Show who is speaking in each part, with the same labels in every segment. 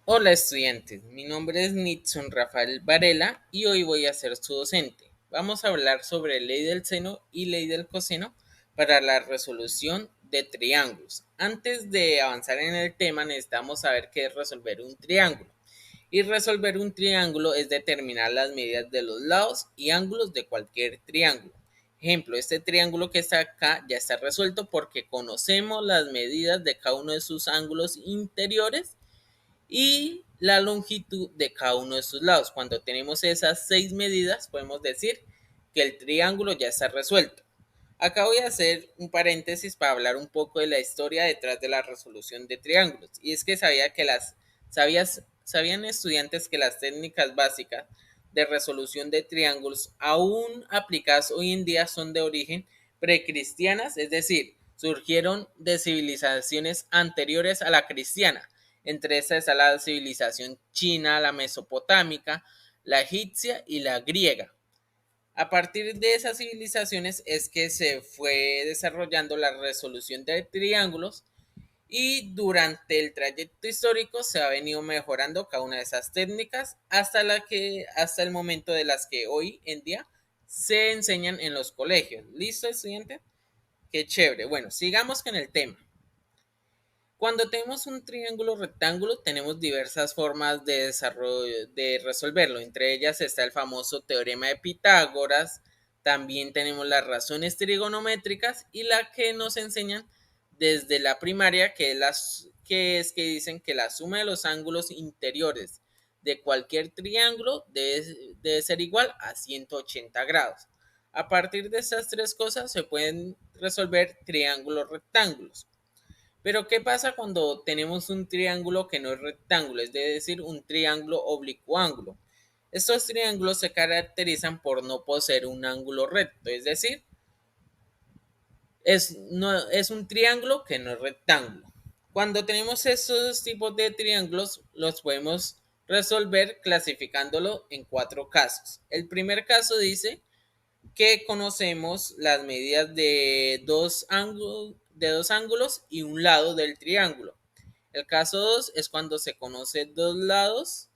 Speaker 1: Hola estudiantes, mi nombre es Nitson Rafael Varela y hoy voy a ser su docente. Vamos a hablar sobre ley del seno y ley del coseno para la resolución de triángulos. Antes de avanzar en el tema necesitamos saber qué es resolver un triángulo. Y resolver un triángulo es determinar las medidas de los lados y ángulos de cualquier triángulo. Ejemplo, este triángulo que está acá ya está resuelto porque conocemos las medidas de cada uno de sus ángulos interiores y la longitud de cada uno de sus lados. Cuando tenemos esas 6 medidas, podemos decir que el triángulo ya está resuelto. Acá voy a hacer un paréntesis para hablar un poco de la historia detrás de la resolución de triángulos. Y es que sabían estudiantes que las técnicas básicas de resolución de triángulos aún aplicadas hoy en día son de origen precristianas, es decir, surgieron de civilizaciones anteriores a la cristiana. Entre estas está la civilización china, la mesopotámica, la egipcia y la griega. A partir de esas civilizaciones es que se fue desarrollando la resolución de triángulos y durante el trayecto histórico se ha venido mejorando cada una de esas técnicas hasta el momento de las que hoy en día se enseñan en los colegios. ¿Listo, estudiante? Qué chévere. Bueno, sigamos con el tema. Cuando tenemos un triángulo rectángulo, tenemos diversas formas de desarrollo, de resolverlo. Entre ellas está el famoso teorema de Pitágoras. También tenemos las razones trigonométricas y la que nos enseñan desde la primaria, que dicen que la suma de los ángulos interiores de cualquier triángulo debe ser igual a 180 grados. A partir de estas tres cosas se pueden resolver triángulos rectángulos. Pero ¿qué pasa cuando tenemos un triángulo que no es rectángulo? Es decir, un triángulo oblicuo-ángulo. Estos triángulos se caracterizan por no poseer un ángulo recto, es decir, es un triángulo que no es rectángulo. Cuando tenemos estos tipos de triángulos, los podemos resolver clasificándolo en cuatro casos. El primer caso dice que conocemos las medidas de dos ángulos y un lado del triángulo. El caso 2 es cuando se conocen dos lados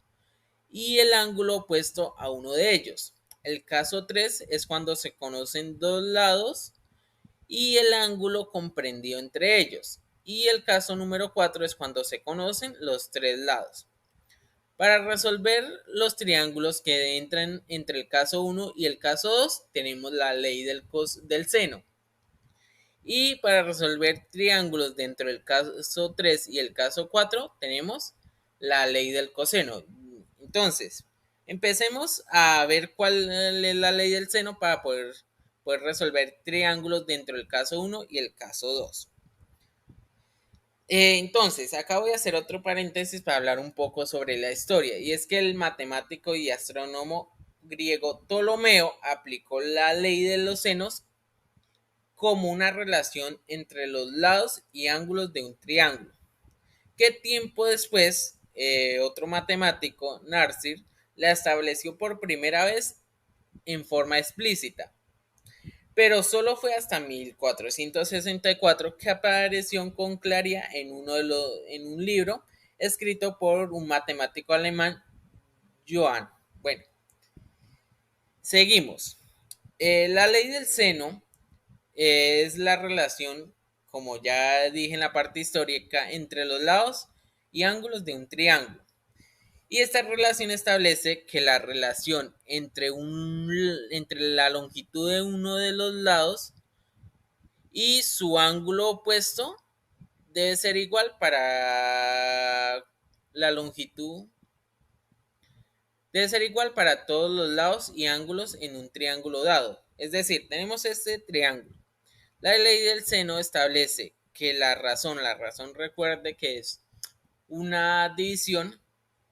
Speaker 1: y el ángulo opuesto a uno de ellos. El caso 3 es cuando se conocen dos lados y el ángulo comprendido entre ellos. Y el caso número 4 es cuando se conocen los tres lados. Para resolver los triángulos que entran entre el caso 1 y el caso 2, tenemos la ley del seno. Y para resolver triángulos dentro del caso 3 y el caso 4, tenemos la ley del coseno. Entonces, empecemos a ver cuál es la ley del seno para poder resolver triángulos dentro del caso 1 y el caso 2. Entonces, acá voy a hacer otro paréntesis para hablar un poco sobre la historia. Y es que el matemático y astrónomo griego Ptolomeo aplicó la ley de los senos como una relación entre los lados y ángulos de un triángulo. Que tiempo después, otro matemático, Narsir, la estableció por primera vez en forma explícita. Pero solo fue hasta 1464 que apareció con claridad en un libro escrito por un matemático alemán, Johann. Bueno, seguimos. La ley del seno es la relación, como ya dije en la parte histórica, entre los lados y ángulos de un triángulo. Y esta relación establece que la relación entre la longitud de uno de los lados y su ángulo opuesto debe ser igual para la longitud, debe ser igual para todos los lados y ángulos en un triángulo dado. Es decir, tenemos este triángulo. La ley del seno establece que la razón recuerde que es una división,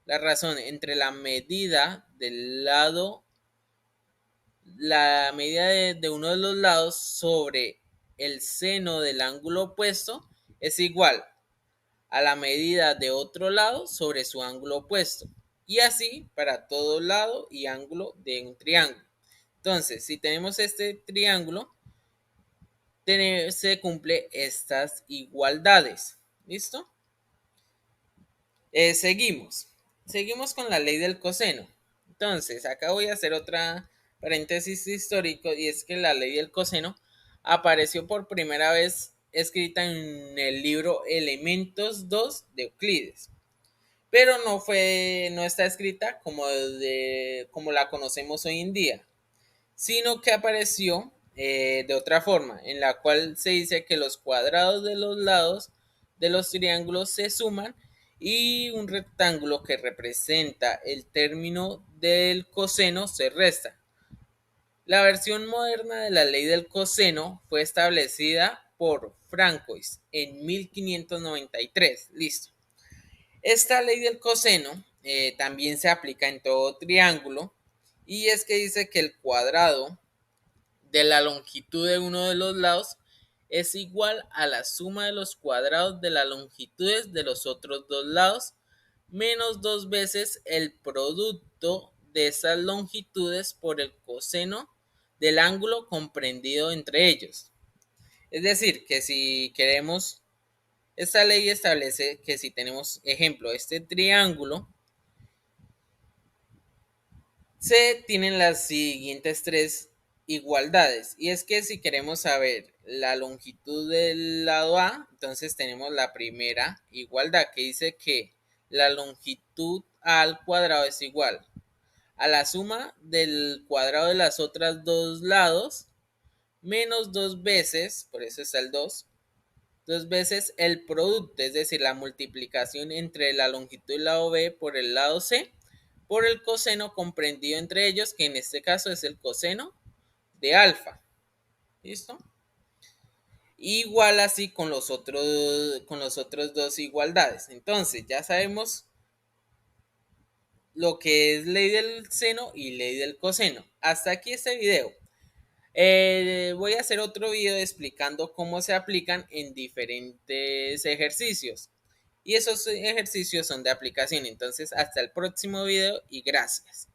Speaker 1: la razón entre la medida de uno de los lados sobre el seno del ángulo opuesto es igual a la medida de otro lado sobre su ángulo opuesto. Y así para todo lado y ángulo de un triángulo. Entonces, si tenemos este triángulo, se cumple estas igualdades. ¿Listo? Seguimos con la ley del coseno. Entonces, acá voy a hacer otra paréntesis histórico y es que la ley del coseno apareció por primera vez escrita en el libro Elementos 2 de Euclides, pero no está escrita como la conocemos hoy en día, sino que apareció de otra forma, en la cual se dice que los cuadrados de los lados de los triángulos se suman y un rectángulo que representa el término del coseno se resta. La versión moderna de la ley del coseno fue establecida por Francois en 1593. Listo. Esta ley del coseno también se aplica en todo triángulo y es que dice que el cuadrado de la longitud de uno de los lados es igual a la suma de los cuadrados de las longitudes de los otros dos lados menos dos veces el producto de esas longitudes por el coseno del ángulo comprendido entre ellos. Es decir, que si queremos, esta ley establece que si tenemos, ejemplo, este triángulo, se tienen las siguientes tres igualdades. Y es que si queremos saber la longitud del lado A, entonces tenemos la primera igualdad que dice que la longitud A al cuadrado es igual a la suma del cuadrado de las otras dos lados menos dos veces, por eso está el dos veces el producto, es decir, la multiplicación entre la longitud del lado B por el lado C, por el coseno comprendido entre ellos, que en este caso es el coseno de alfa. ¿Listo? Igual así con los otros dos igualdades. Entonces, ya sabemos lo que es ley del seno y ley del coseno. Hasta aquí este video. Voy a hacer otro video explicando cómo se aplican en diferentes ejercicios. Y esos ejercicios son de aplicación. Entonces, hasta el próximo video y gracias.